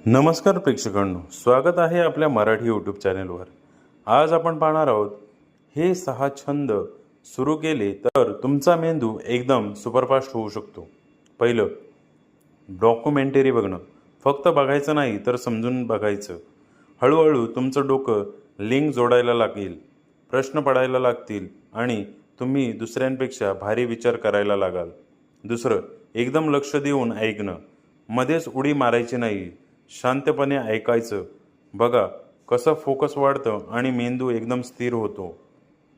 नमस्कार प्रेक्षकांनो, स्वागत आहे आपल्या मराठी यूट्यूब चॅनेलवर। आज आपण पाहणार आहोत हे 6 छंद सुरू केले तर तुमचा मेंदू एकदम सुपरफास्ट होऊ शकतो। पहिलं, डॉक्युमेंटरी बघणं। फक्त बघायचं नाही तर समजून बघायचं। हळूहळू तुमचं डोकं लिंक जोडायला लागेल, प्रश्न पडायला लागतील आणि तुम्ही दुसऱ्यांपेक्षा भारी विचार करायला लागाल। दुसरं, एकदम लक्ष देऊन ऐकणं। मध्येच उडी मारायची नाही, शांतपणे ऐकायचं। बघा कसं फोकस वाढतं आणि मेंदू एकदम स्थिर होतो।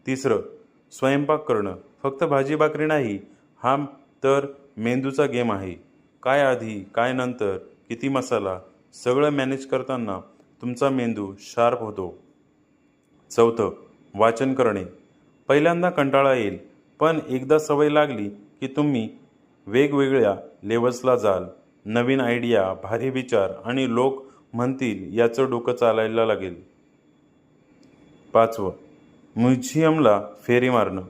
तिसरं, स्वयंपाक करणं। फक्त भाजी भाकरी नाही, हा तर मेंदूचा गेम आहे। काय आधी, काय नंतर, किती मसाला, सगळं मॅनेज करताना तुमचा मेंदू शार्प होतो। चौथं, वाचन करणे। पहिल्यांदा कंटाळा येईल, पण एकदा सवय लागली की तुम्ही वेगवेगळ्या लेवल्सला जाल। नवीन आयडिया, भारी विचार आणि लोक म्हणतील याचं डोकं चालायला लागेल। पाचवं, म्युझियमला फेरी मारणं।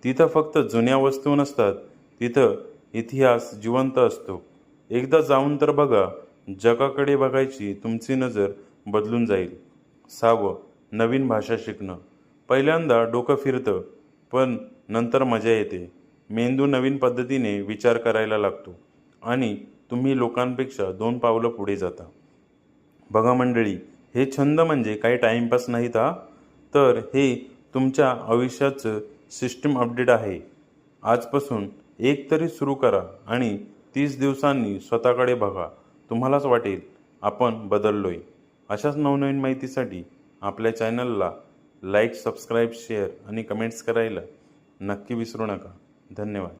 तिथं फक्त जुन्या वस्तू नसतात, तिथं इतिहास जिवंत असतो। एकदा जाऊन तर बघा, जगाकडे बघायची तुमची नजर बदलून जाईल। सहावं, नवीन भाषा शिकणं। पहिल्यांदा डोकं फिरतं, पण नंतर मजा येते। मेंदू नवीन पद्धतीने विचार करायला लागतो आणि तुम्ही लोकांपेक्षा 2 पावलं पुढे जाता। बघा मंडळी, हे छंद म्हणजे काही टाईमपास नाहीत हा, तर हे तुमच्या आयुष्याचं सिस्टम अपडेट आहे। आजपासून एक तरी सुरू करा आणि 30 दिवसांनी स्वतःकडे बघा, तुम्हालाच वाटेल आपण बदललोय। अशाच नवनवीन माहितीसाठी आपल्या चॅनलला लाईक, सबस्क्राईब, शेअर आणि कमेंट्स करायला नक्की विसरू नका। धन्यवाद।